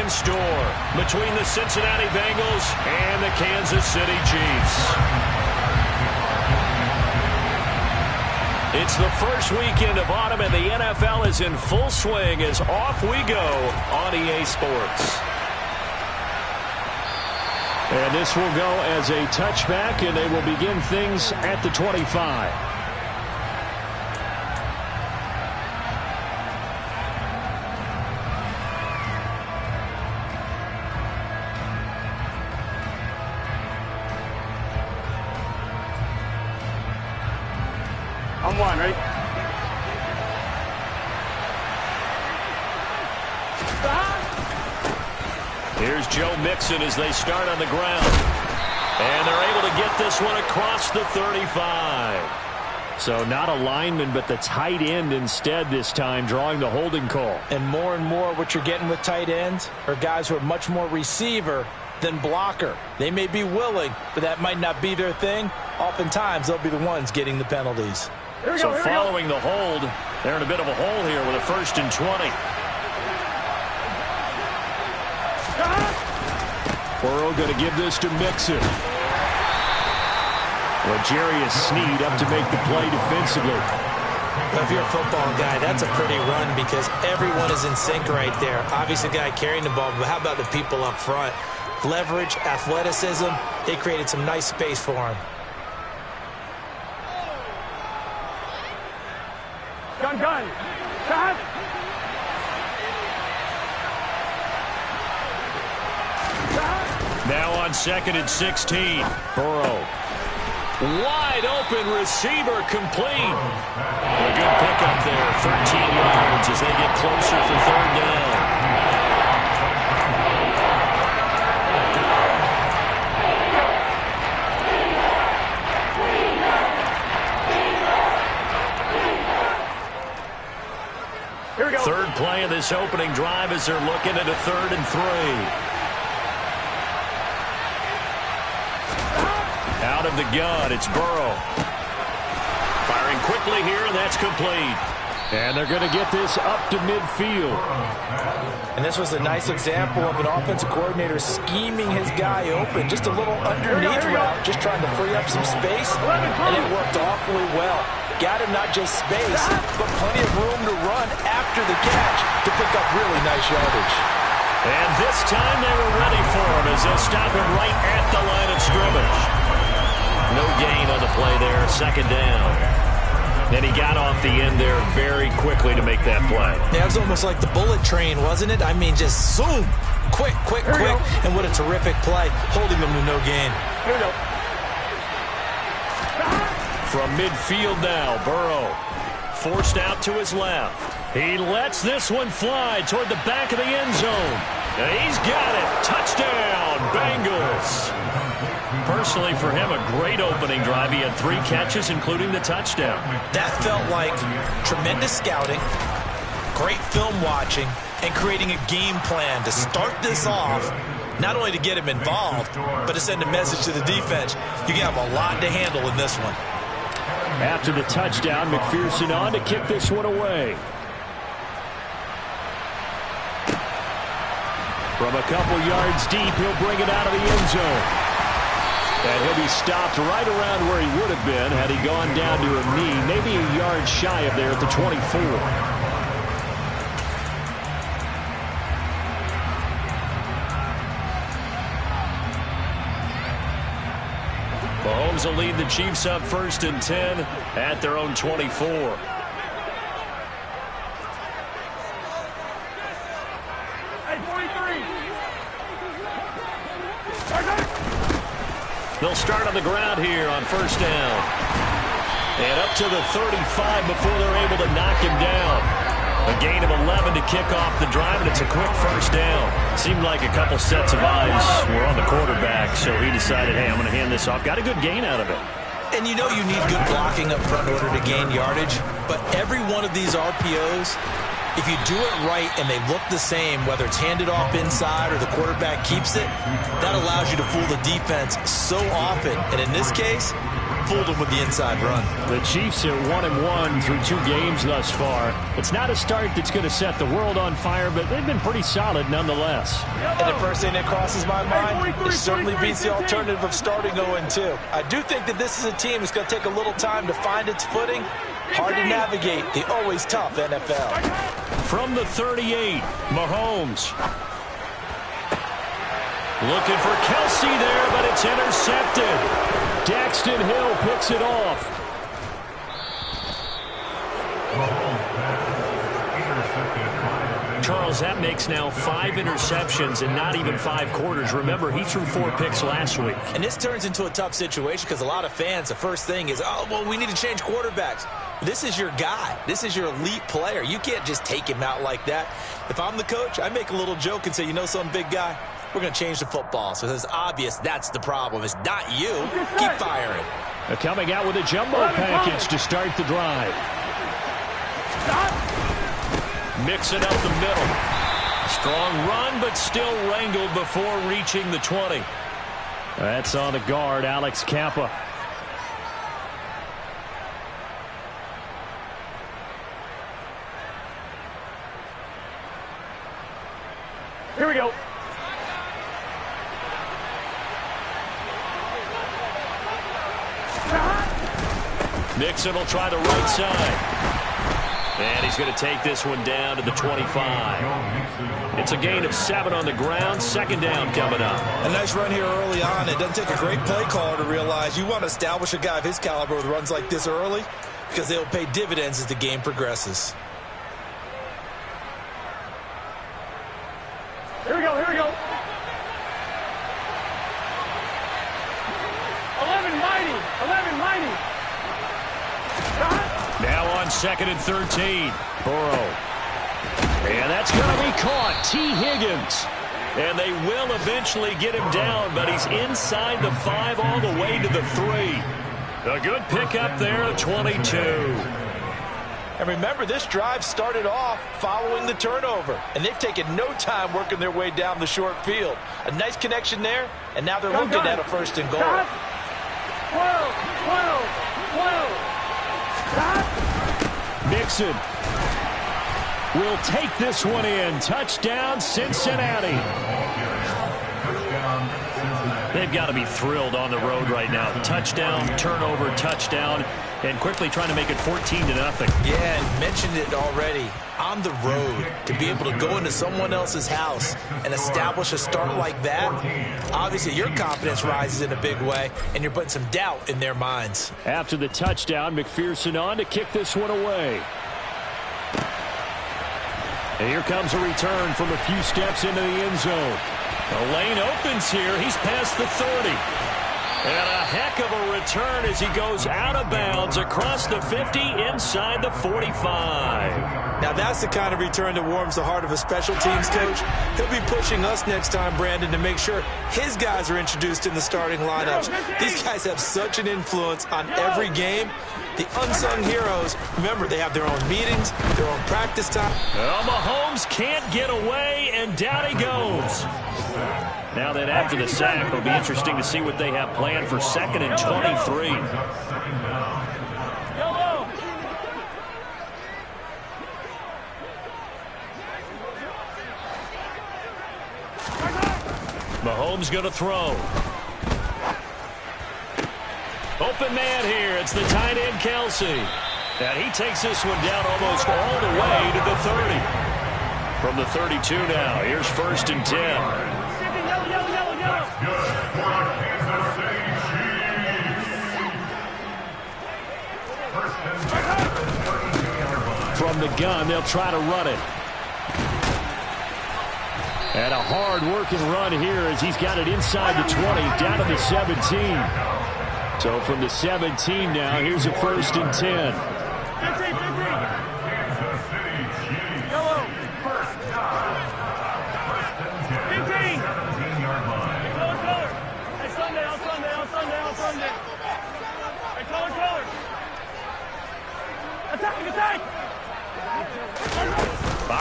in store between the Cincinnati Bengals and the Kansas City Chiefs. It's the first weekend of autumn, and the NFL is in full swing as off we go on EA Sports. And this will go as a touchback, and they will begin things at the 25. On one, right? Here's Joe Mixon as they start on the ground. And they're able to get this one across the 35. So not a lineman, but the tight end instead this time, drawing the holding call. And more what you're getting with tight ends are guys who are much more receiver than blocker. They may be willing, but that might not be their thing. Oftentimes, they'll be the ones getting the penalties. So following the hold, they're in a bit of a hole here with a 1st and 20. Burrow going to give this to Mixon. L'Jarius Sneed up to make the play defensively. Well, if you're a football guy, that's a pretty run because everyone is in sync right there. Obviously, the guy carrying the ball, but how about the people up front? Leverage, athleticism, they created some nice space for him. Gun. Shot. Now on 2nd and 16. Burrow. Wide open receiver complete. A good pickup there. 13 yards as they get closer for 3rd down. Third play of this opening drive as they're looking at a 3rd and 3. Out of the gun, it's Burrow. Firing quickly here, and that's complete. And they're going to get this up to midfield. And this was a nice example of an offensive coordinator scheming his guy open. Just a little underneath route, just trying to free up some space, and it worked awfully well. Got him not just space, but plenty of room to run after the catch to pick up really nice yardage. And this time they were ready for him as they stop him right at the line of scrimmage. No gain on the play there, 2nd down. And he got off the end there very quickly to make that play. Yeah, it was almost like the bullet train, wasn't it? I mean, just zoom, quick. And what a terrific play, holding them to no gain. Here we go. From midfield now, Burrow forced out to his left. He lets this one fly toward the back of the end zone. And he's got it. Touchdown, Bengals. Personally, for him, a great opening drive. He had 3 catches, including the touchdown. That felt like tremendous scouting, great film watching, and creating a game plan to start this off, not only to get him involved, but to send a message to the defense. You can have a lot to handle in this one. After the touchdown, McPherson on to kick this one away. From a couple yards deep, he'll bring it out of the end zone. And he'll be stopped right around where he would have been had he gone down to a knee, maybe a yard shy of there at the 24. Mahomes will lead the Chiefs up 1st and 10 at their own 24. They'll start on the ground here on 1st down. And up to the 35 before they're able to knock him down. A gain of 11 to kick off the drive, and it's a quick 1st down. Seemed like a couple sets of eyes were on the quarterback, so he decided, hey, I'm going to hand this off. Got a good gain out of it. And you know you need good blocking up front in order to gain yardage, but every one of these RPOs, if you do it right and they look the same, whether it's handed off inside or the quarterback keeps it, that allows you to fool the defense so often. And in this case, fooled him with the inside run. The Chiefs are 1-1 through 2 games thus far. It's not a start that's going to set the world on fire, but they've been pretty solid nonetheless. And the first thing that crosses my mind, it certainly beats the alternative of starting 0-2. I do think that this is a team that's going to take a little time to find its footing. Hard to navigate the always tough NFL. From the 38, Mahomes. Looking for Kelsey there, but it's intercepted. Daxton Hill picks it off. Charles, that makes now 5 interceptions in not even 5 quarters. Remember, he threw 4 picks last week. And this turns into a tough situation because a lot of fans, the first thing is, oh, well, we need to change quarterbacks. This is your guy. This is your elite player. You can't just take him out like that. If I'm the coach, I make a little joke and say, you know something, big guy? We're going to change the football. So it's obvious that's the problem. It's not you. Keep firing. They're coming out with a jumbo package to start the drive. Mix it up the middle. Strong run, but still wrangled before reaching the 20. That's on the guard, Alex Kappa. Here we go. Nixon will try the right side. And he's going to take this one down to the 25. It's a gain of 7 on the ground. Second down coming up. A nice run here early on. It doesn't take a great play caller to realize you want to establish a guy of his caliber with runs like this early because they'll pay dividends as the game progresses. Here we go, here we go. 11 mighty. Now on 2nd and 13. Burrow. And that's going to be caught. T. Higgins. And they will eventually get him down, but he's inside the 5 all the way to the 3. A good pickup there at 22. And remember, this drive started off following the turnover. And they've taken no time working their way down the short field. A nice connection there, and now they're looking at a 1st and goal. 12. Mixon will take this one in. Touchdown, Cincinnati. They've got to be thrilled on the road right now. Touchdown, turnover, touchdown, and quickly trying to make it 14-0. Yeah, and mentioned it already. On the road, to be able to go into someone else's house and establish a start like that, obviously your confidence rises in a big way, and you're putting some doubt in their minds. After the touchdown, McPherson on to kick this one away. And here comes a return from a few steps into the end zone. The lane opens here. He's past the 30. And a heck of a return as he goes out of bounds across the 50 inside the 45. Now that's the kind of return that warms the heart of a special teams coach. He'll be pushing us next time, Brandon, to make sure his guys are introduced in the starting lineups. These guys have such an influence on every game. The unsung heroes, remember, they have their own meetings, their own practice time. Well, Mahomes can't get away, and down he goes. Now then, after the sack, it'll be interesting to see what they have planned for 2nd and 23. Mahomes going to throw. Open man here. It's the tight end, Kelsey. And he takes this one down almost all the way to the 30. From the 32 now, here's 1st and 10. From the gun, they'll try to run it. And a hard-working run here as he's got it inside the 20, down to the 17. So from the 17 now, here's a 1st and 10.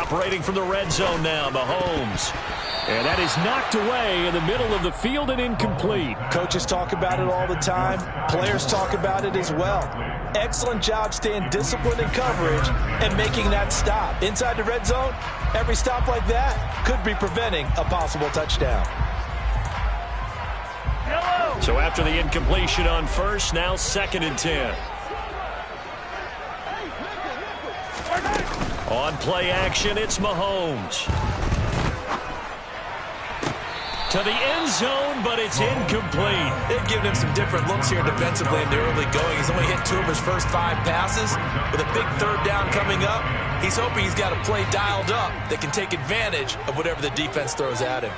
operating from the red zone now, Mahomes. And that is knocked away in the middle of the field and incomplete. Coaches talk about it all the time. Players talk about it as well. Excellent job staying disciplined in coverage and making that stop. Inside the red zone, every stop like that could be preventing a possible touchdown. So after the incompletion on first, now 2nd and 10. On play action, it's Mahomes. To the end zone, but it's incomplete. They've given him some different looks here defensively in the early going. He's only hit 2 of his first 5 passes. With a big 3rd down coming up, he's hoping he's got a play dialed up that can take advantage of whatever the defense throws at him.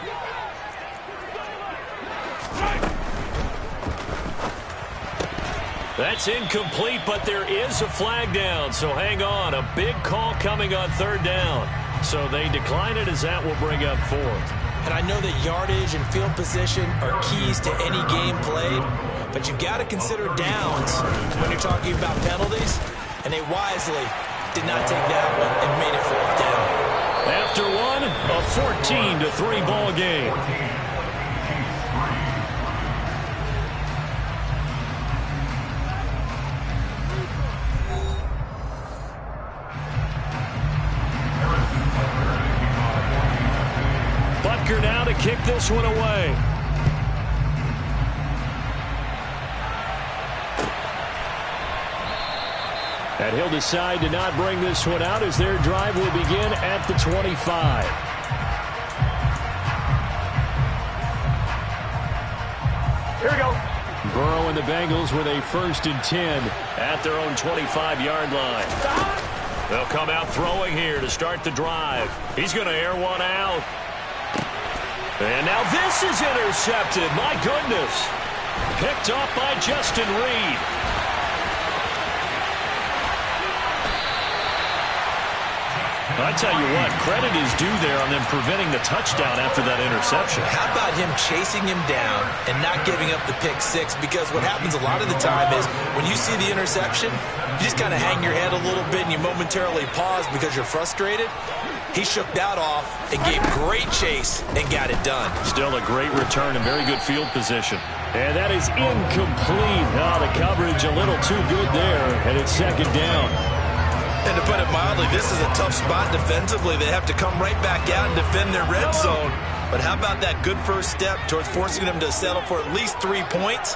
That's incomplete, but there is a flag down, so hang on. A big call coming on 3rd down. So they decline it as that will bring up 4th. And I know that yardage and field position are keys to any game played, but you've got to consider downs when you're talking about penalties, and they wisely did not take that one and made it 4th down. After one, a 14-3 ball game. Now to kick this one away. And he'll decide to not bring this one out as their drive will begin at the 25. Here we go. Burrow and the Bengals with a 1st and 10 at their own 25-yard line. They'll come out throwing here to start the drive. He's going to air one out. And now this is intercepted. My goodness. Picked off by Justin Reed. I tell you what, credit is due there on them preventing the touchdown after that interception. How about him chasing him down and not giving up the pick 6? Because what happens a lot of the time is when you see the interception, you just kind of hang your head a little bit and you momentarily pause because you're frustrated. He shook that off and gave great chase and got it done. Still a great return and very good field position. And that is incomplete. Oh, the coverage a little too good there, and it's 2nd down. And to put it mildly, this is a tough spot defensively. They have to come right back out and defend their red zone. But how about that good first step towards forcing them to settle for at least 3 points?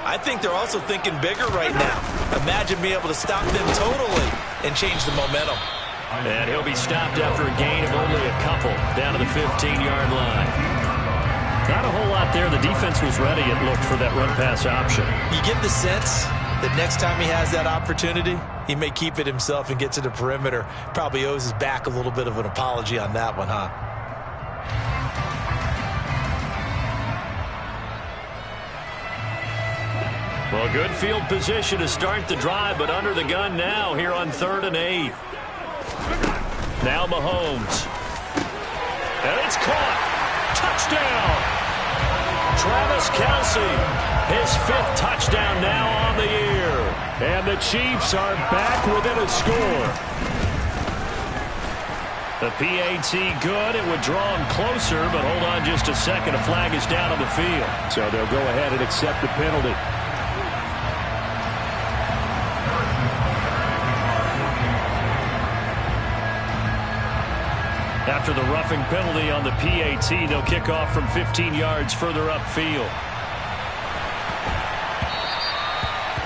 I think they're also thinking bigger right now. Imagine being able to stop them totally and change the momentum. And he'll be stopped after a gain of only a couple down to the 15-yard line. Not a whole lot there. The defense was ready, it looked, for that run-pass option. You get the sense that next time he has that opportunity, he may keep it himself and get to the perimeter. Probably owes his back a little bit of an apology on that one, huh? Well, good field position to start the drive, but under the gun now here on 3rd and 8. Now Mahomes. And it's caught. Touchdown. Travis Kelce. His 5th touchdown now on the year. And the Chiefs are back within a score. The PAT good. It would draw him closer, but hold on just a second. A flag is down on the field. So they'll go ahead and accept the penalty. After the roughing penalty on the PAT, they'll kick off from 15 yards further upfield.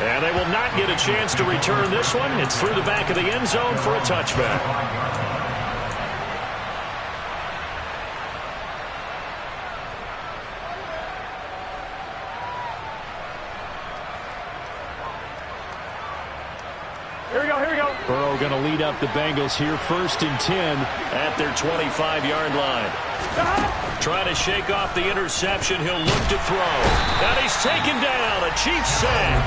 And they will not get a chance to return this one. It's through the back of the end zone for a touchback. Burrow going to lead up the Bengals here, 1st and 10 at their 25-yard line. Trying to shake off the interception. He'll look to throw. And he's taken down. A Chiefs sack.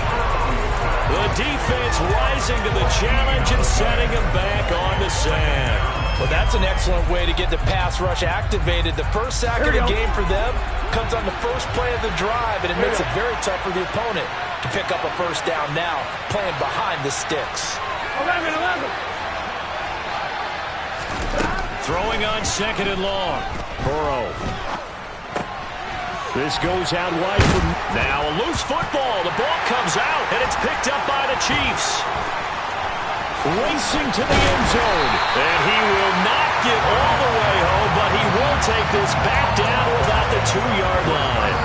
The defense rising to the challenge and setting him back on the sack. Well, that's an excellent way to get the pass rush activated. The first sack of the game for them comes on the first play of the drive, and it makes it very tough for the opponent to pick up a 1st down now, playing behind the sticks. 11. Throwing on 2nd and long. Burrow. This goes out wide from... Now a loose football. The ball comes out, and it's picked up by the Chiefs. Racing to the end zone. And he will not get all the way home, but he will take this back down to about the 2-yard line.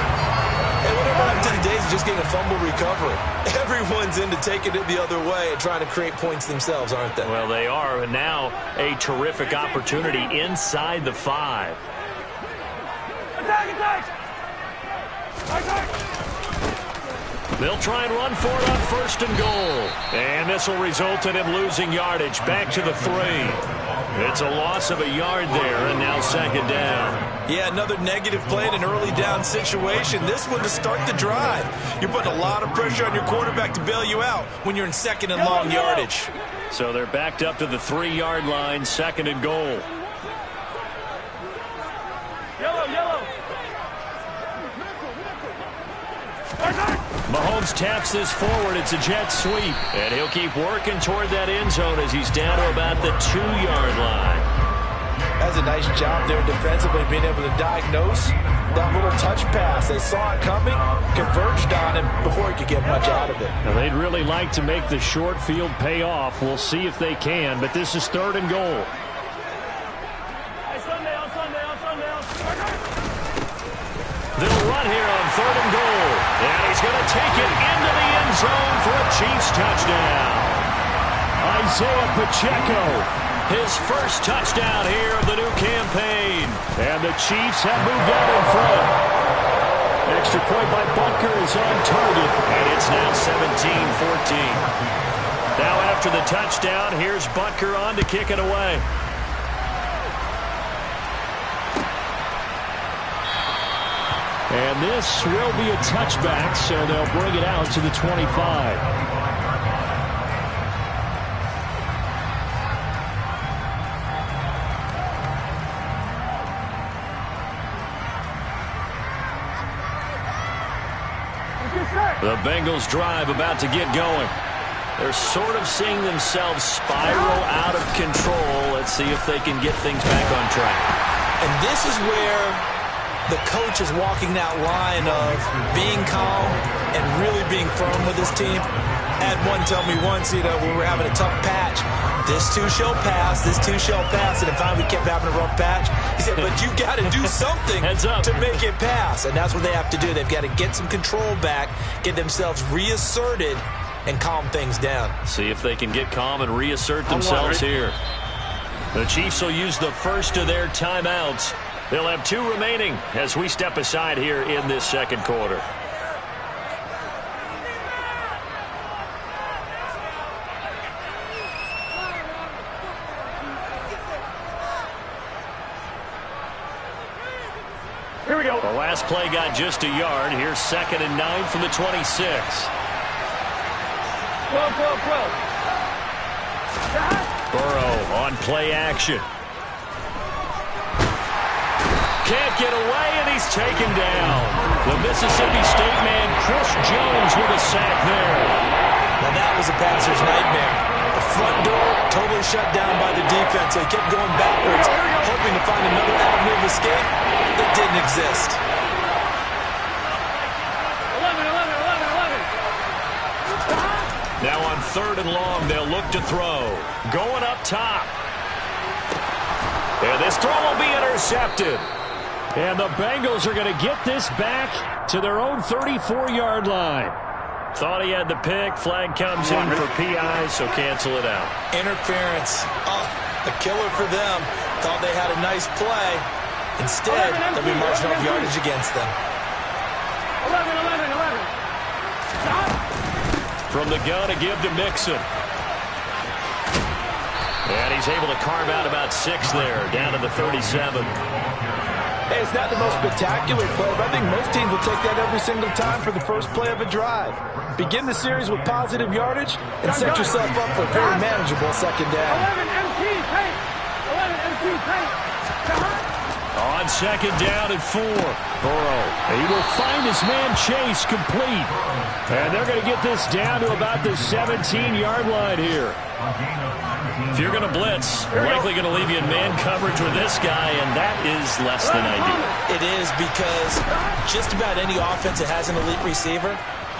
And whatever happened to the days of just getting a fumble recovery? Everyone's into taking it the other way and trying to create points themselves, aren't they? Well, they are, and now a terrific opportunity inside the 5. They'll try and run for it on 1st and goal. And this will result in him losing yardage back to the 3. It's a loss of a yard there, and now 2nd down. Yeah, another negative play in an early down situation. This one to start the drive. You're putting a lot of pressure on your quarterback to bail you out when you're in 2nd and long yardage. So they're backed up to the 3-yard line, 2nd and goal. Yellow. Mahomes taps this forward. It's a jet sweep. And he'll keep working toward that end zone as he's down to about the 2-yard line. That's a nice job there defensively, being able to diagnose that little touch pass. They saw it coming, converged on him before he could get much out of it. Now, they'd really like to make the short field pay off. We'll see if they can, but this is 3rd and goal. They'll run here on 3rd and goal. And he's going to take it into the end zone for a Chiefs touchdown. Isaiah Pacheco, his first touchdown here of the new campaign. And the Chiefs have moved out in front. Extra point by Butker is on target. And it's now 17-14. Now after the touchdown, here's Butker on to kick it away. And this will be a touchback, so they'll bring it out to the 25. The Bengals drive about to get going. They're sort of seeing themselves spiral out of control. Let's see if they can get things back on track. And this is where the coach is walking that line of being calm and really being firm with his team. Had one tell me once, when we were having a tough patch, this too shall pass, this too shall pass, and if finally we kept having a rough patch, he said, but you've got to do something to make it pass, and that's what they have to do. They've got to get some control back, get themselves reasserted, and calm things down. See if they can get calm and reassert themselves here. The Chiefs will use the first of their timeouts. They'll have 2 remaining as we step aside here in this second quarter. Here we go. The last play got just a yard. Here's 2nd and 9 from the 26. 12. Burrow on play action. Can't get away, and he's taken down. The Mississippi State man, Chris Jones, with a sack there. Now that was a passer's nightmare. The front door totally shut down by the defense. They kept going backwards, hoping to find another avenue of escape that didn't exist. 11. Now on 3rd and long, they'll look to throw. Going up top. And this throw will be intercepted. And the Bengals are going to get this back to their own 34-yard line. Thought he had the pick. Flag comes in for PI, so cancel it out. Interference. Oh, a killer for them. Thought they had a nice play. Instead, they'll be marching off yardage against them. 11. From the gun, a give to Mixon. And he's able to carve out about 6 there, down to the 37. Hey, it's not the most spectacular play, but I think most teams will take that every single time for the first play of a drive. Begin the series with positive yardage and set yourself up for a very manageable 2nd down. 11 MT, paint. 11 MT, paint. On on 2nd down and 4. Burrow, he will find his man Chase complete. And they're going to get this down to about the 17-yard line here. If you're going to blitz, you're likely going to leave you in man coverage with this guy, and that is less than ideal. It is, because just about any offense that has an elite receiver,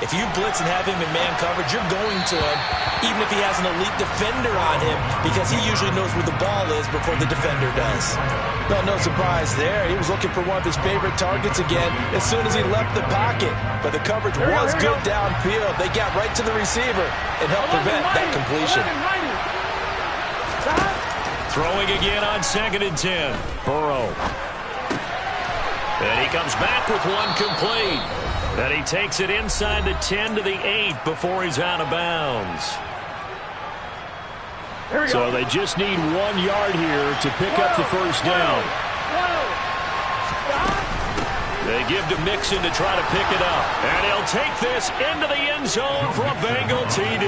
if you blitz and have him in man coverage, you're going to him, even if he has an elite defender on him, because he usually knows where the ball is before the defender does. No surprise there. He was looking for one of his favorite targets again as soon as he left the pocket. But the coverage was good downfield. They got right to the receiver and helped prevent that completion. Throwing again on 2nd and 10. Burrow. And he comes back with one complete. And he takes it inside the 10 to the 8 before he's out of bounds. So they just need 1 yard here to pick up the first down. They give to Mixon to try to pick it up. And he'll take this into the end zone for a Bengal TD.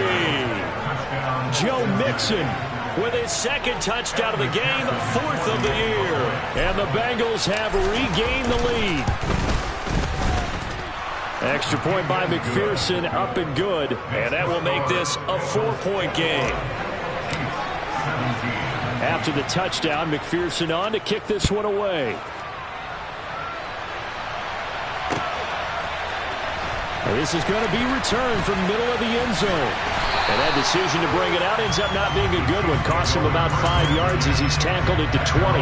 Joe Mixon with his 2nd touchdown of the game, 4th of the year. And the Bengals have regained the lead. Extra point by McPherson, up and good. And that will make this a 4-point game. After the touchdown, McPherson on to kick this one away. And this is going to be returned from middle of the end zone. And that decision to bring it out ends up not being a good one. Costs him about 5 yards as he's tackled it to 20.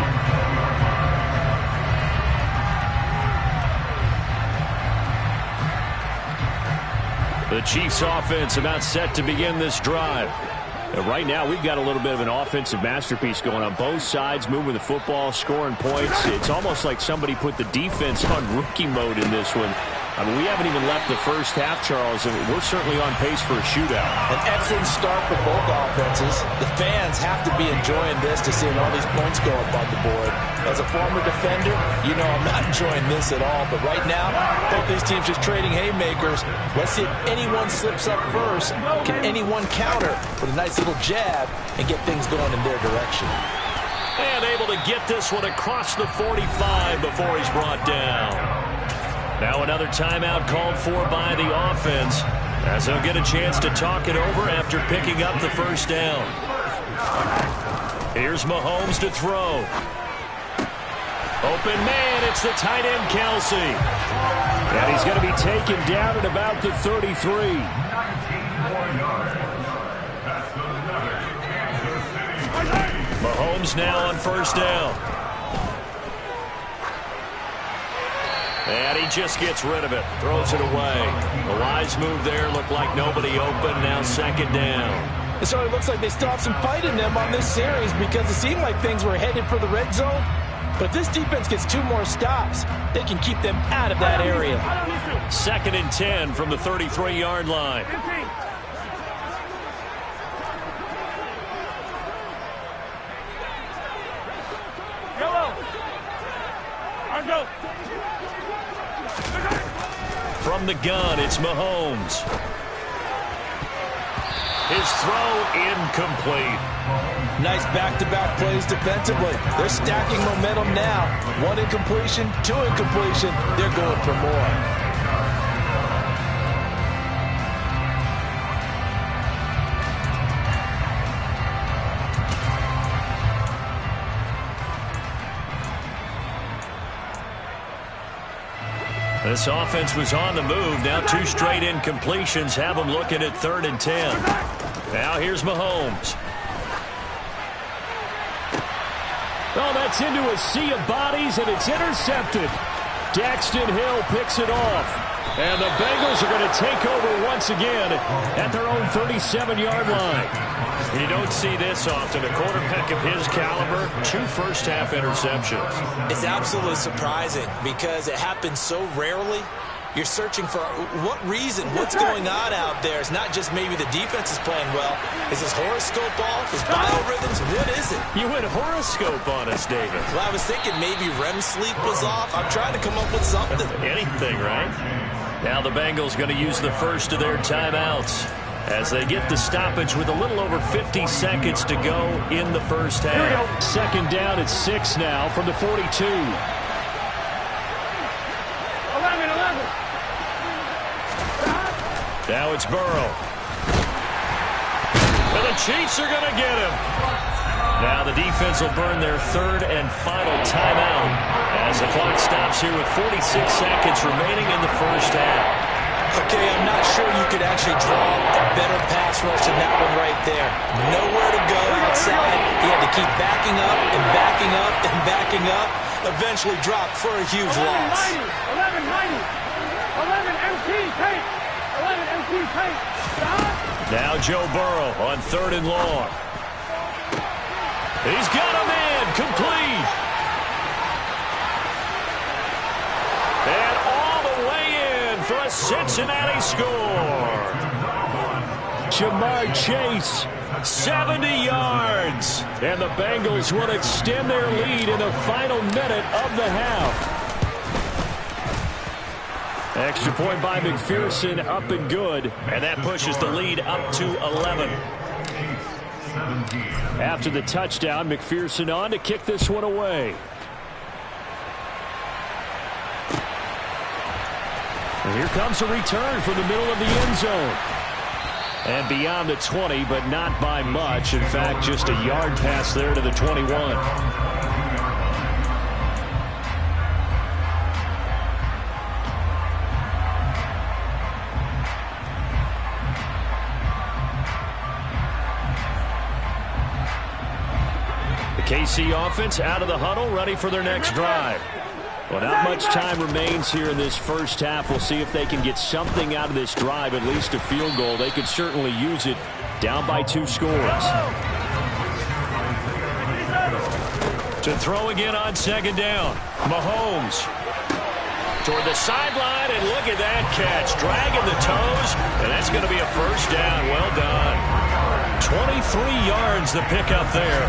The Chiefs offense about set to begin this drive. And right now we've got a little bit of an offensive masterpiece going on both sides, moving the football, scoring points. It's almost like somebody put the defense on rookie mode in this one. I mean, we haven't even left the first half, Charles, and we're certainly on pace for a shootout. An excellent start for both offenses. The fans have to be enjoying this to see all these points go up on the board. As a former defender, you know I'm not enjoying this at all. But right now, both these teams just trading haymakers. Let's see if anyone slips up first. Can anyone counter with a nice little jab and get things going in their direction? And able to get this one across the 45 before he's brought down. Now another timeout called for by the offense, as they'll get a chance to talk it over after picking up the first down. Here's Mahomes to throw. Open man, it's the tight end Kelsey. And he's going to be taken down at about the 33. Mahomes now on first down. And he just gets rid of it. Throws it away. A wise move there. Looked like nobody open. Now 2nd down. So it looks like they still have some fight in them on this series, because it seemed like things were headed for the red zone. But if this defense gets 2 more stops, they can keep them out of that area. 2nd and 10 from the 33-yard line. From the gun, it's Mahomes. His throw incomplete. Nice back-to-back plays defensively. They're stacking momentum now. 1 incompletion, 2 incompletion. They're going for more. This offense was on the move. Now 2 straight incompletions have them looking at 3rd and 10. Now here's Mahomes. Oh, that's into a sea of bodies, and it's intercepted. Daxton Hill picks it off. And the Bengals are going to take over once again at their own 37-yard line. You don't see this often. A quarterback of his caliber, 2 first-half interceptions. It's absolutely surprising because it happens so rarely. You're searching for what reason, what's going on out there. It's not just maybe the defense is playing well. Is his horoscope off? His biorhythms? What is it? You went horoscope on us, David. Well, I was thinking maybe REM sleep was off. I'm trying to come up with something. Anything, right? Now the Bengals going to use the first of their timeouts as they get the stoppage with a little over 50 seconds to go in the first half. 2nd down at 6 now from the 42. Now it's Burrow. And the Chiefs are going to get him. Now the defense will burn their third and final timeout as the clock stops here with 46 seconds remaining in the first half. Okay, I'm not sure you could actually draw a better pass rush than that one right there. Nowhere to go outside. He had to keep backing up and backing up and backing up. Eventually dropped for a huge loss. 11 MT tape. 11 MT tape. Now Joe Burrow on third and long. He's got a man complete. And all the way in for a Cincinnati score. Jamar Chase, 70 yards. And the Bengals will extend their lead in the final minute of the half. Extra point by McPherson, up and good. And that pushes the lead up to 11. After the touchdown, McPherson on to kick this one away. And here comes a return from the middle of the end zone. And beyond the 20, but not by much. In fact, just a yard pass there to the 21. KC offense out of the huddle, ready for their next drive. Well, not much time remains here in this first half. We'll see if they can get something out of this drive, at least a field goal. They could certainly use it, down by 2 scores. To throw again on second down. Mahomes toward the sideline, and look at that catch. Dragging the toes, and that's going to be a first down. Well done. 23 yards the pickup there.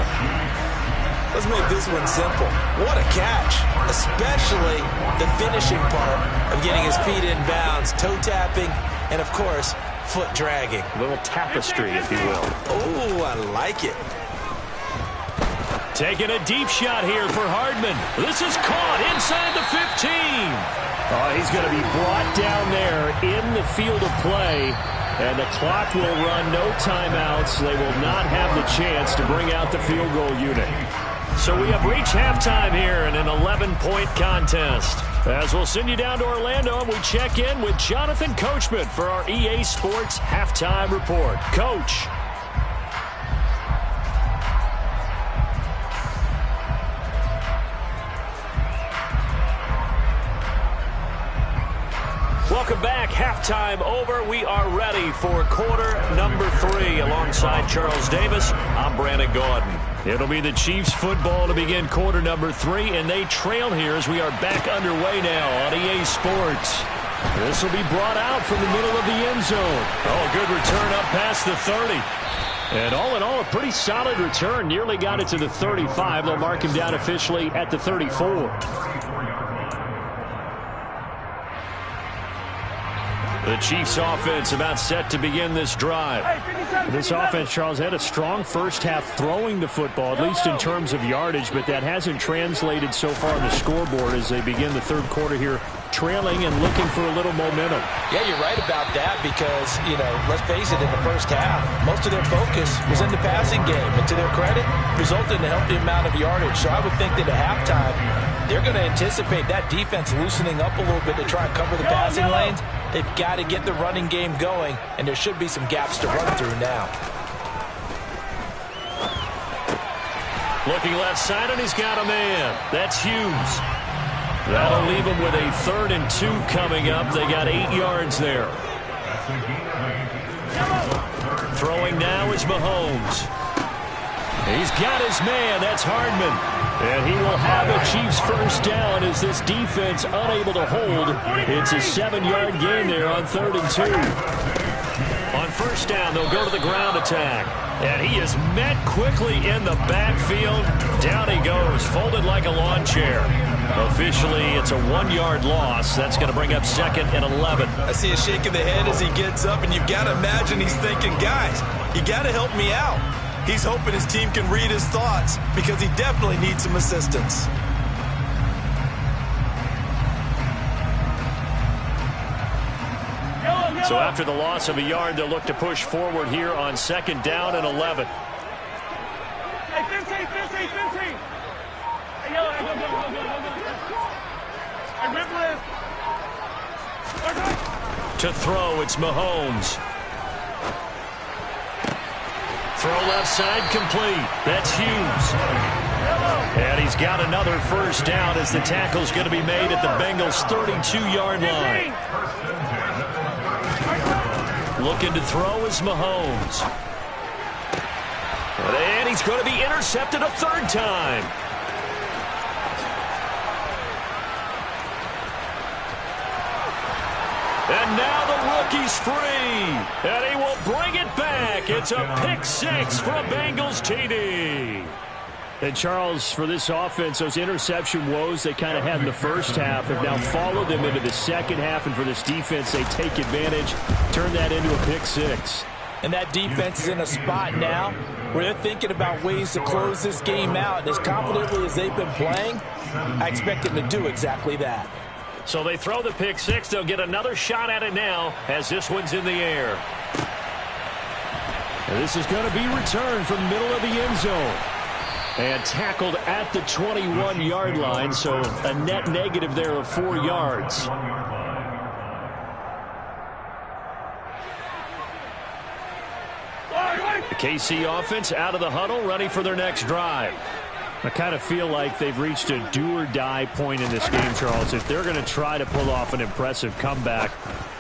Let's make this one simple. What a catch, especially the finishing part of getting his feet in bounds, toe tapping, and, of course, foot dragging. A little tapestry, if you will. Oh, I like it. Taking a deep shot here for Hardman. This is caught inside the 15. Oh, he's going to be brought down there in the field of play. And the clock will run, no timeouts. They will not have the chance to bring out the field goal unit. So we have reached halftime here in an 11-point contest. As we'll send you down to Orlando, and we check in with Jonathan Coachman for our EA Sports Halftime Report. Coach. Welcome back. Halftime over. We are ready for quarter number 3. Alongside Charles Davis, I'm Brandon Gordon. It'll be the Chiefs football to begin quarter number 3, and they trail here as we are back underway now on EA Sports. This will be brought out from the middle of the end zone. Oh, good return up past the 30. And all in all, a pretty solid return. Nearly got it to the 35. They'll mark him down officially at the 34. The Chiefs offense about set to begin this drive. This offense, Charles, had a strong first half throwing the football, at least in terms of yardage, but that hasn't translated so far on the scoreboard as they begin the third quarter here, trailing and looking for a little momentum. Yeah, you're right about that because, let's face it, in the first half, most of their focus was in the passing game. And to their credit, resulted in a healthy amount of yardage. So I would think that at halftime, they're going to anticipate that defense loosening up a little bit to try and cover the passing lanes. They've got to get the running game going, and there should be some gaps to run through now. Looking left side, and he's got a man. That's Hughes. That'll leave him with a 3rd and 2 coming up. They got 8 yards there. Throwing now is Mahomes. He's got his man. That's Hardman. And he will have a Chiefs first down as this defense unable to hold. It's a 7-yard gain there on 3rd and 2. On first down, they'll go to the ground attack. And he is met quickly in the backfield. Down he goes, folded like a lawn chair. Officially, it's a 1-yard loss. That's going to bring up 2nd and 11. I see a shake of the head as he gets up, and you've got to imagine he's thinking, guys, you got to help me out. He's hoping his team can read his thoughts because he definitely needs some assistance. Yellow, So after the loss of a yard, they'll look to push forward here on 2nd down and 11. Hey, 15. Hey, yellow, go. Hey, rip list. To throw, it's Mahomes. Throw left side complete. That's Hughes. And he's got another first down as the tackle's going to be made at the Bengals' 32-yard line. Looking to throw is Mahomes. And he's going to be intercepted a third time. And now the rookie's free. And he will bring it back. It's a pick six for a Bengals TD. And Charles, for this offense, those interception woes they kind of had in the first half have now followed them into the second half. And for this defense, they take advantage, turn that into a pick six. And that defense is in a spot now where they're thinking about ways to close this game out. And as confidently as they've been playing, I expect them to do exactly that. So they throw the pick six. They'll get another shot at it now as this one's in the air. And this is going to be returned from the middle of the end zone. And tackled at the 21-yard line, so a net negative there of 4 yards. The KC offense out of the huddle, ready for their next drive. I kind of feel like they've reached a do-or-die point in this game, Charles. If they're going to try to pull off an impressive comeback,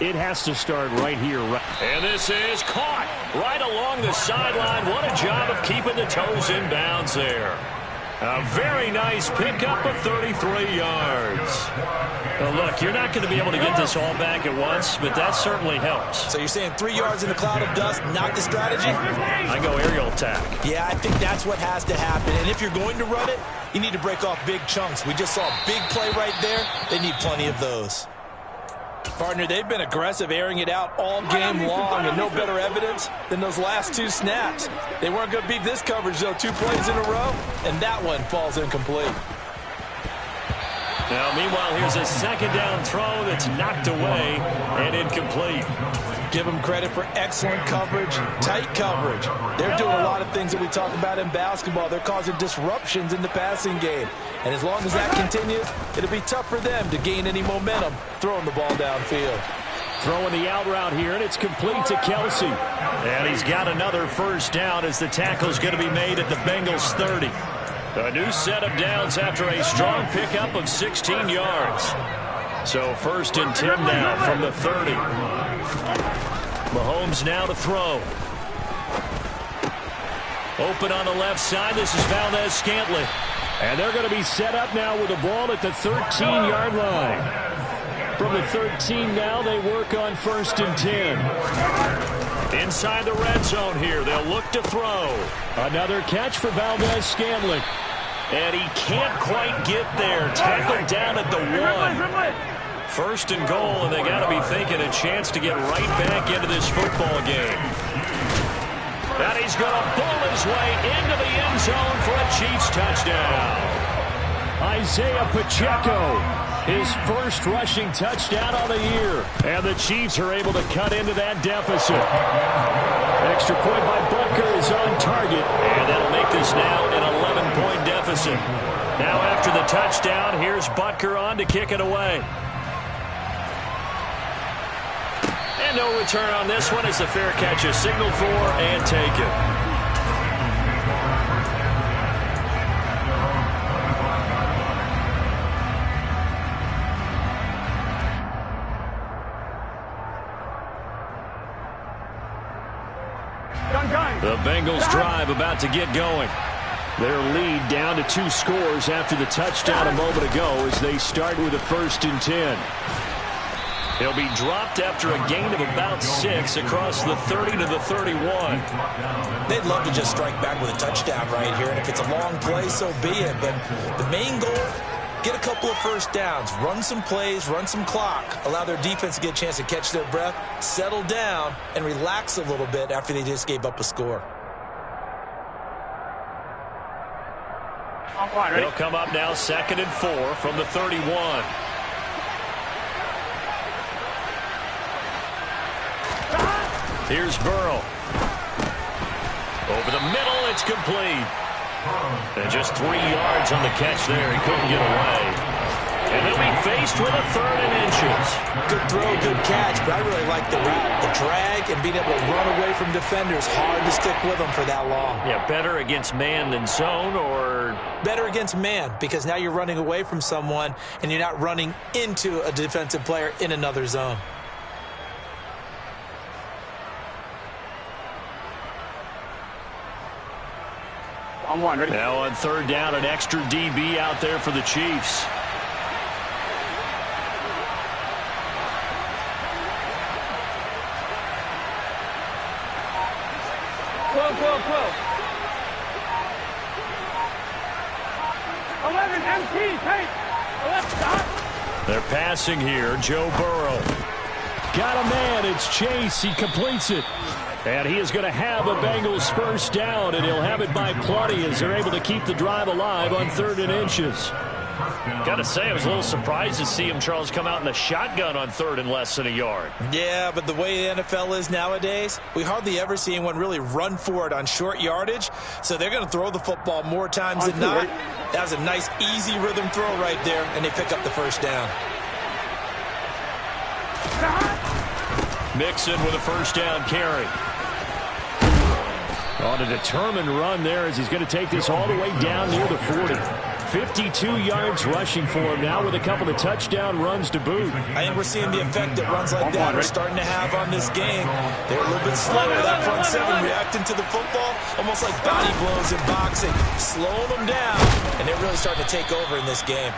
it has to start right here. And this is caught right along the sideline. What a job of keeping the toes in bounds there. A very nice pickup of 33 yards. Well, look, you're not going to be able to get this all back at once, but that certainly helps. So you're saying 3 yards in a cloud of dust, not the strategy? I go aerial attack. Yeah, I think that's what has to happen. And if you're going to run it, you need to break off big chunks. We just saw a big play right there. They need plenty of those. Partner, they've been aggressive, airing it out all game long, and no better evidence than those last 2 snaps. They weren't going to beat this coverage, though, 2 plays in a row, and that one falls incomplete. Now, meanwhile, here's a 2nd down throw that's knocked away and incomplete. Give them credit for excellent coverage, tight coverage. They're doing a lot of things that we talk about in basketball. They're causing disruptions in the passing game. And as long as that continues, it'll be tough for them to gain any momentum throwing the ball downfield. Throwing the out route here, and it's complete to Kelsey. And he's got another first down as the tackle's going to be made at the Bengals' 30. A new set of downs after a strong pickup of 16 yards. So 1st and 10 now from the 30. Mahomes now to throw. Open on the left side. This is Valdez-Scantling. And they're going to be set up now with the ball at the 13-yard line. From the 13 now, they work on 1st and 10. Inside the red zone here, they'll look to throw. Another catch for Valdez-Scantling. And he can't quite get there. Tackled down at the 1. 1st and goal, and they got to be thinking a chance to get right back into this football game. And he's going to bull his way into the end zone for a Chiefs touchdown. Isaiah Pacheco, his first rushing touchdown of the year. And the Chiefs are able to cut into that deficit. Extra point by Butker is on target, and that'll make this now an 11-point deficit. Now after the touchdown, here's Butker on to kick it away. And no return on this one as the fair catch is signaled for and taken. The Bengals drive about to get going. Their lead down to 2 scores after the touchdown a moment ago as they start with a 1st and 10. He'll be dropped after a gain of about 6 across the 30 to the 31. They'd love to just strike back with a touchdown right here, and if it's a long play, so be it. But the main goal, get a couple of first downs, run some plays, run some clock, allow their defense to get a chance to catch their breath, settle down, and relax a little bit after they just gave up a score. They'll come up now 2nd and 4 from the 31. Here's Burrow. Over the middle, it's complete. And just 3 yards on the catch there. He couldn't get away. And they'll be faced with a 3rd and inches. Good throw, good catch, but I really like the route. The drag and being able to run away from defenders. Hard to stick with them for that long. Yeah, better against man than zone, or? Better against man, because now you're running away from someone and you're not running into a defensive player in another zone. On one, ready? Now on 3rd down, an extra DB out there for the Chiefs. Whoa. 11, MT, take. 11, stop. They're passing here. Joe Burrow. Got a man. It's Chase. He completes it. And he is going to have a Bengals 1st down, and he'll have it by plenty as they're able to keep the drive alive on 3rd and inches. Got to say, I was a little surprised to see him, Charles, come out in the shotgun on 3rd and less than a yard. Yeah, but the way the NFL is nowadays, we hardly ever see anyone really run for it on short yardage. So they're going to throw the football more times than not. That was a nice, easy rhythm throw right there, and they pick up the 1st down. Mixon with a 1st down carry. On a determined run there as he's going to take this all the way down near the 40. 52 yards rushing for him now with a couple of touchdown runs to boot. I think we're seeing the effect that runs like that are starting to have on this game. They're a little bit slower. That front 7 reacting to the football, almost like body blows in boxing. Slowing them down, and they're really starting to take over in this game.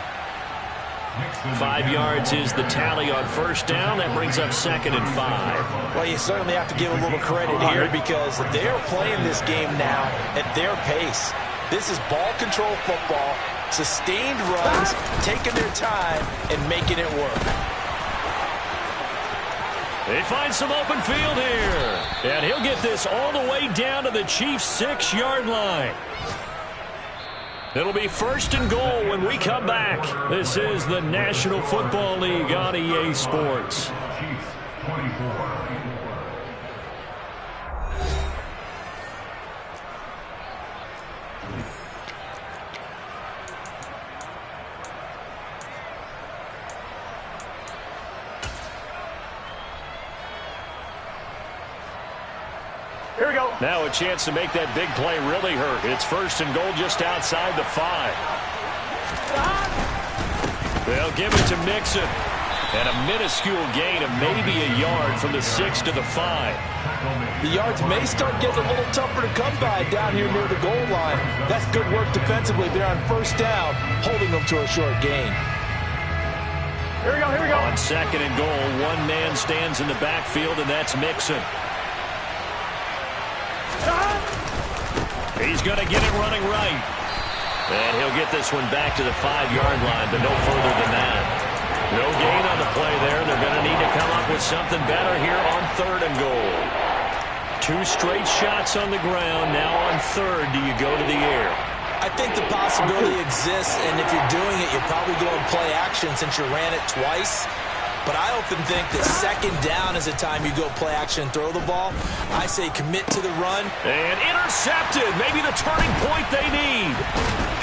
5 yards is the tally on 1st down. That brings up 2nd and 5. Well, you certainly have to give a little credit here because they're playing this game now at their pace. This is ball control football, sustained runs, taking their time, and making it work. They find some open field here. And he'll get this all the way down to the Chiefs' 6-yard line. It'll be 1st and goal when we come back. This is the National Football League on EA Sports. Here we go. Now a chance to make that big play really hurt. It's 1st and goal just outside the 5. They'll give it to Mixon. And a minuscule gain of maybe a yard from the 6 to the 5. The yards may start getting a little tougher to come by down here near the goal line. That's good work defensively there on 1st down, holding them to a short gain. Here we go. On 2nd and goal, one man stands in the backfield, and that's Mixon. He's going to get it running right. And he'll get this one back to the 5-yard line, but no further than that. No gain on the play there. They're going to need to come up with something better here on 3rd and goal. 2 straight shots on the ground. Now on 3rd, do you go to the air? I think the possibility exists, and if you're doing it, you're probably going to play action since you ran it twice. But I often think that 2nd down is the time you go play action and throw the ball. I say commit to the run. And intercepted. Maybe the turning point they need.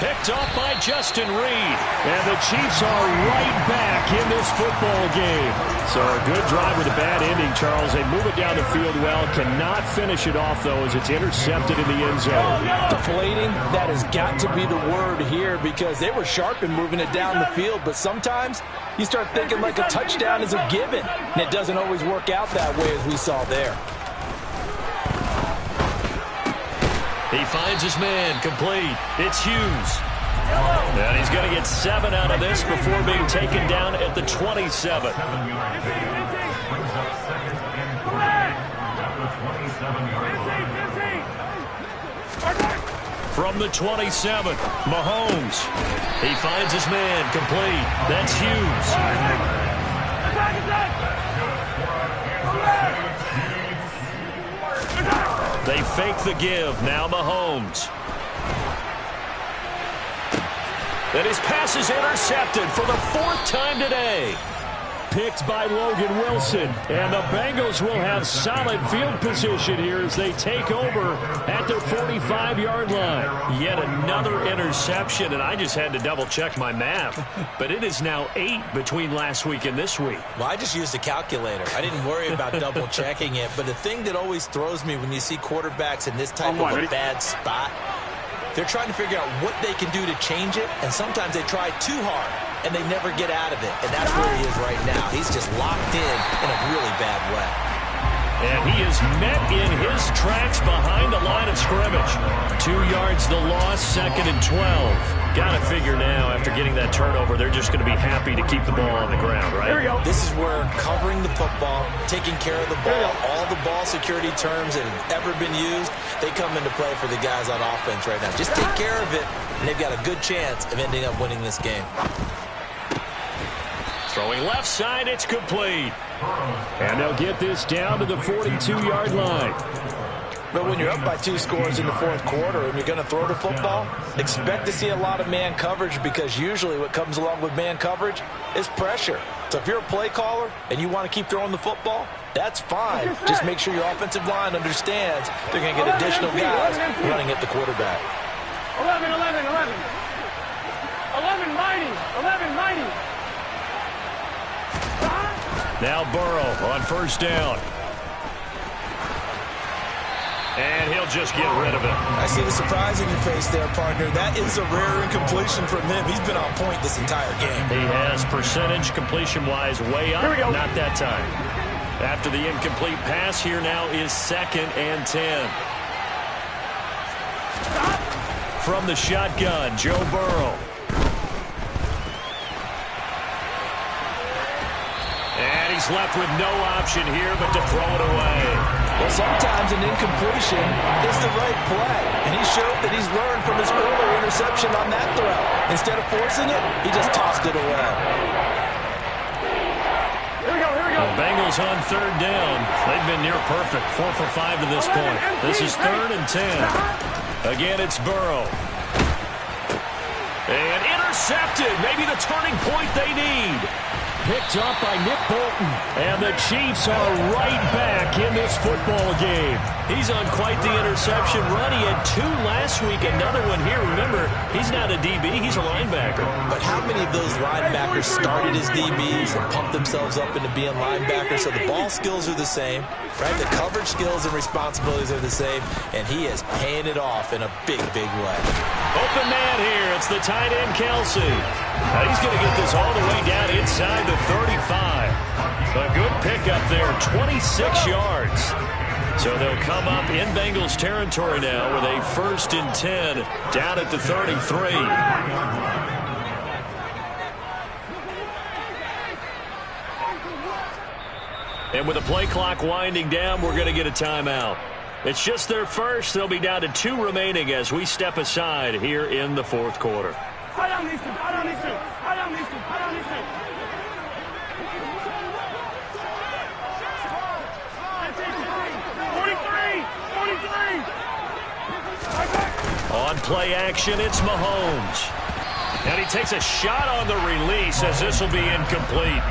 Picked off by Justin Reed. And the Chiefs are right back in this football game. So a good drive with a bad ending, Charles. They move it down the field well. Cannot finish it off, though, as it's intercepted in the end zone. Deflating, that has got to be the word here because they were sharp in moving it down the field. But sometimes you start thinking like a touchdown is a given. And it doesn't always work out that way as we saw there. He finds his man, complete. It's Hughes. And he's going to get 7 out of this before being taken down at the 27. From the 27, Mahomes. He finds his man, complete. That's Hughes. They fake the give. Now Mahomes. And his pass is intercepted for the 4th time today. picked by Logan Wilson. And the Bengals will have solid field position here as they take over at their 45-yard line. Yet another interception, and I just had to double-check my math. But it is now 8 between last week and this week. Well, I just used a calculator. I didn't worry about double-checking it. But the thing that always throws me when you see quarterbacks in this type of a bad spot, they're trying to figure out what they can do to change it, and sometimes they try too hard, and they never get out of it. And that's where he is right now. He's just locked in a really bad way. And he is met in his tracks behind the line of scrimmage. 2 yards the loss, 2nd and 12. Got to figure now, after getting that turnover, they're just going to be happy to keep the ball on the ground, right? Here we go. This is where covering the football, taking care of the ball, all the ball security terms that have ever been used, they come into play for the guys on offense right now. Just take care of it, and they've got a good chance of ending up winning this game. Throwing left side, it's complete. And they'll get this down to the 42-yard line. But when you're up by 2 scores in the 4th quarter and you're going to throw the football, expect to see a lot of man coverage, because usually what comes along with man coverage is pressure. So if you're a play caller and you want to keep throwing the football, that's fine. Just make sure your offensive line understands they're going to get additional guys running at the quarterback. 11, 11, 11. 11 mighty. 11 mighty. Now Burrow on 1st down. And he'll just get rid of it. I see the surprise in your face there, partner. That is a rare incompletion from him. He's been on point this entire game. He has percentage completion-wise way up. Here we go. Not that time. After the incomplete pass, here now is 2nd and 10. From the shotgun, Joe Burrow. And he's left with no option here but to throw it away. Well, sometimes an incompletion is the right play. And he showed that he's learned from his earlier interception on that throw. Instead of forcing it, he just tossed it away. Here we go, here we go. The Bengals on 3rd down. They've been near perfect. 4 for 5 to this point. This is 3rd and 10. Again, it's Burrow. And intercepted. Maybe the turning point they need. Picked up by Nick Bolton. And the Chiefs are right back in this football game. He's on quite the interception run. He had 2 last week, another one here. Remember, he's not a DB, he's a linebacker. But how many of those linebackers started as DBs and pumped themselves up into being linebackers? So the ball skills are the same, right? The coverage skills and responsibilities are the same. And he is paying it off in a big, big way. Open man here. It's the tight end, Kelsey. Now he's going to get this all the way down inside the 35. A good pickup there, 26 yards. So they'll come up in Bengals territory now with a 1st and 10 down at the 33. And with the play clock winding down, we're going to get a timeout. It's just their first. They'll be down to 2 remaining as we step aside here in the 4th quarter. I don't need to. I don't need to. I don't need to. I don't need to. On play action, it's Mahomes. And he takes a shot on the release as this will be incomplete.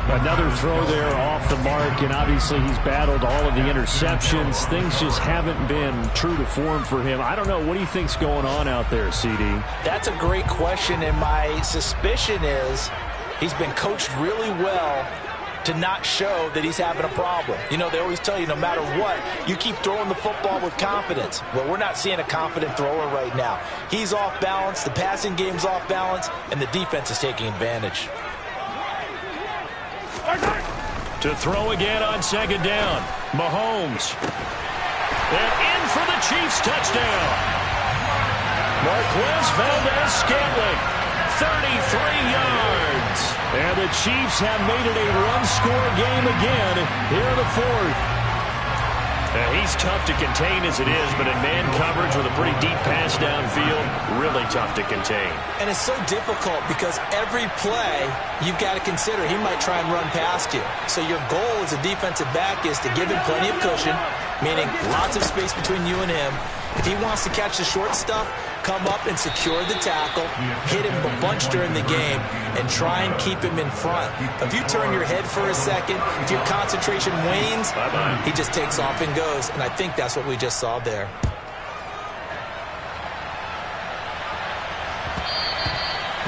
Another throw there off the mark, and obviously he's battled all of the interceptions. Things just haven't been true to form for him. I don't know. What do you think's going on out there, CD? That's a great question, and my suspicion is he's been coached really well to not show that he's having a problem. You know, they always tell you no matter what, you keep throwing the football with confidence. Well, we're not seeing a confident thrower right now. He's off balance, the passing game's off balance, and the defense is taking advantage. To throw again on 2nd down, Mahomes. And in for the Chiefs touchdown. Marquez Valdez-Scantling, 33 yards. And the Chiefs have made it a one-score game again here in the 4th. Now, he's tough to contain as it is, but in man coverage with a pretty deep pass downfield, really tough to contain. And it's so difficult because every play you've got to consider he might try and run past you. So your goal as a defensive back is to give him plenty of cushion, meaning lots of space between you and him. If he wants to catch the short stuff, come up and secure the tackle, hit him a bunch during the game, and try and keep him in front. If you turn your head for a second, if your concentration wanes, he just takes off and goes, and I think that's what we just saw there.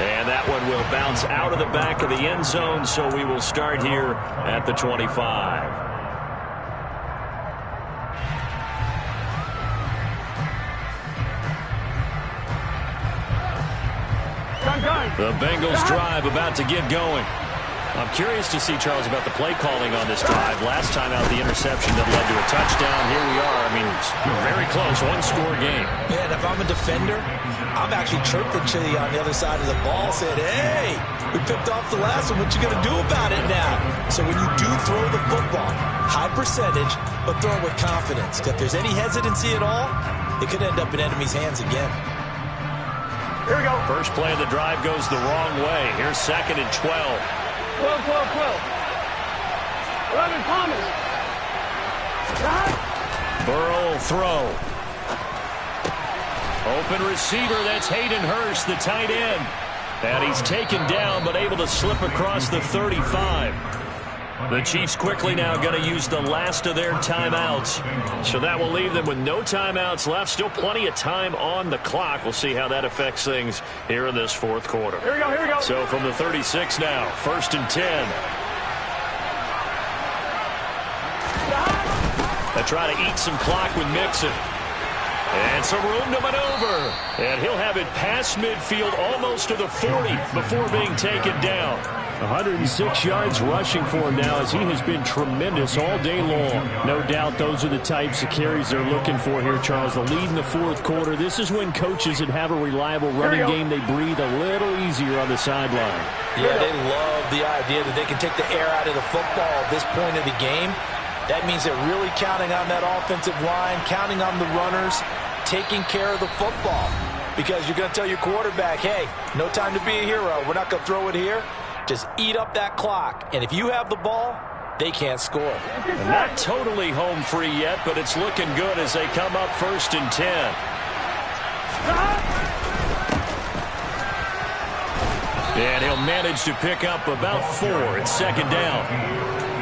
And that one will bounce out of the back of the end zone, so we will start here at the 25. The Bengals drive about to get going. I'm curious to see, Charles, about the play calling on this drive. Last time out, the interception that led to a touchdown. Here we are. I mean, it's very close, one-score game. Yeah, and if I'm a defender, I'm actually chirping Chili on the other side of the ball, saying, hey, we picked off the last one. What you going to do about it now? So when you do throw the football, high percentage, but throw it with confidence. If there's any hesitancy at all, it could end up in enemy's hands again. Here we go. First play of the drive goes the wrong way. Here's 2nd and 12. 12. 11, Thomas. Burrow will throw. Open receiver, that's Hayden Hurst, the tight end. And he's taken down, but able to slip across the 35. The Chiefs quickly now going to use the last of their timeouts. So that will leave them with no timeouts left. Still plenty of time on the clock. We'll see how that affects things here in this fourth quarter. Here we go. So from the 36 now, 1st and 10. They try to eat some clock with Mixon. And some room to maneuver. And he'll have it past midfield almost to the 40 before being taken down. 106 yards rushing for him now as he has been tremendous all day long. No doubt those are the types of carries they're looking for here, Charles. The lead in the fourth quarter. This is when coaches that have a reliable running game, they breathe a little easier on the sideline. Yeah, they love the idea that they can take the air out of the football at this point of the game. That means they're really counting on that offensive line, counting on the runners, taking care of the football. Because you're going to tell your quarterback, hey, no time to be a hero. We're not going to throw it here. Just eat up that clock. And if you have the ball, they can't score. And not totally home free yet, but it's looking good as they come up 1st and 10. And he'll manage to pick up about 4. It's 2nd down.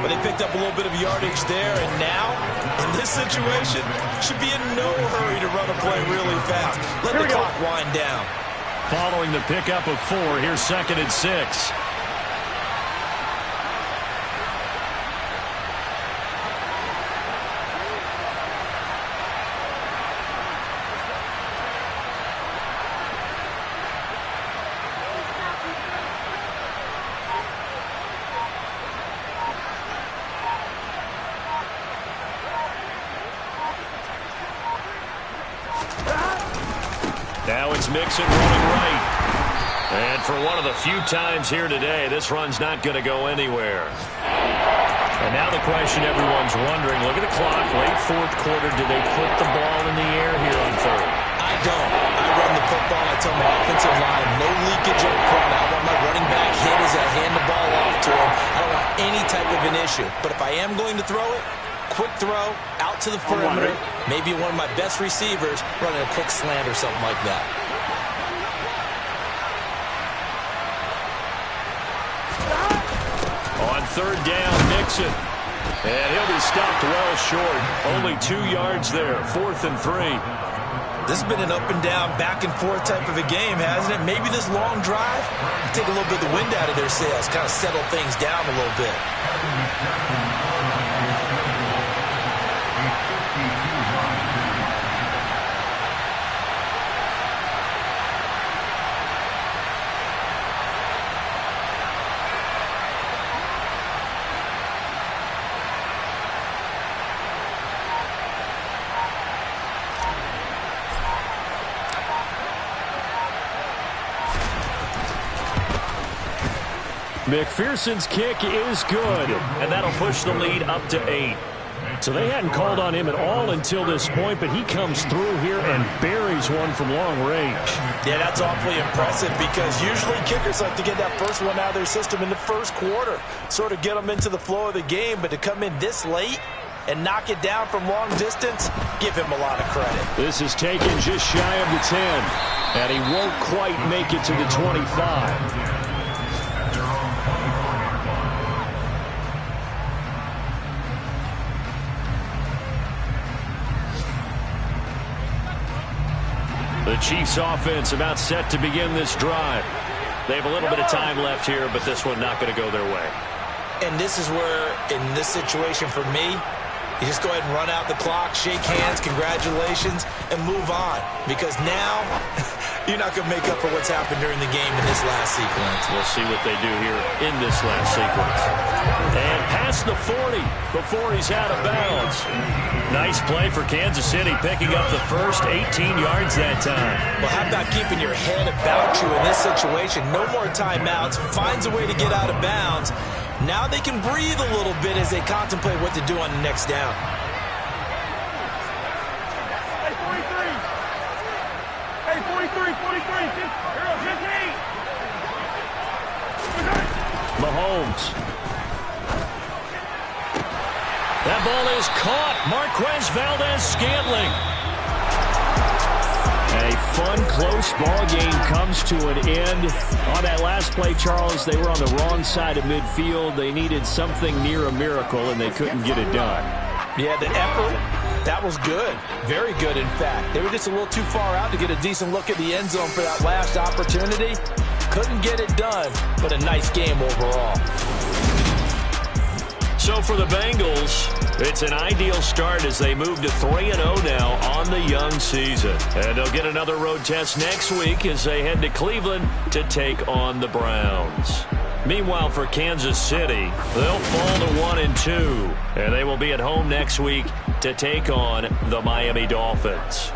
But they picked up a little bit of yardage there, and now, in this situation, should be in no hurry to run a play really fast. Let the clock wind down. Following the pickup of 4, here's 2nd and 6. Now it's Mixon running right. And for one of the few times here today, this run's not going to go anywhere. And now the question everyone's wondering, look at the clock, late fourth quarter, do they put the ball in the air here on 3rd? I don't. I run the football. I tell my offensive line, no leakage up front. I want my running back hit as I hand the ball off to him. I don't want any type of an issue. But if I am going to throw it, quick throw, out to the perimeter, maybe one of my best receivers running a quick slant or something like that. On 3rd down, Mixon. And he'll be stopped well short. Only 2 yards there, 4th and 3. This has been an up and down, back and forth type of a game, hasn't it? Maybe this long drive, take a little bit of the wind out of their sails, kind of settle things down a little bit. McPherson's kick is good, and that'll push the lead up to 8. So they hadn't called on him at all until this point, but he comes through here and buries one from long range. Yeah, that's awfully impressive because usually kickers like to get that first one out of their system in the first quarter, sort of get them into the flow of the game, but to come in this late, and knock it down from long distance, give him a lot of credit. This is taken just shy of the 10, and he won't quite make it to the 25. The Chiefs offense about set to begin this drive. They have a little bit of time left here, but this one not going to go their way. And this is where, in this situation for me, you just go ahead and run out the clock, shake hands, congratulations, and move on. Because now, you're not going to make up for what's happened during the game in this last sequence. We'll see what they do here in this last sequence. And past the 40 before he's out of bounds. Nice play for Kansas City, picking up the first 18 yards that time. Well, how about keeping your head about you in this situation? No more timeouts. Finds a way to get out of bounds. Now they can breathe a little bit as they contemplate what to do on the next down. Hey, 43. Hey, 43, 43. 15. Mahomes. That ball is caught. Marquez Valdez-Scantling. A fun, close ball game comes to an end. On that last play, Charles, they were on the wrong side of midfield. They needed something near a miracle, and they couldn't get it done. Yeah, the effort, that was good. Very good, in fact. They were just a little too far out to get a decent look at the end zone for that last opportunity. Couldn't get it done, but a nice game overall. So for the Bengals, it's an ideal start as they move to 3-0 now on the young season. And they'll get another road test next week as they head to Cleveland to take on the Browns. Meanwhile, for Kansas City, they'll fall to 1-2, and they will be at home next week to take on the Miami Dolphins.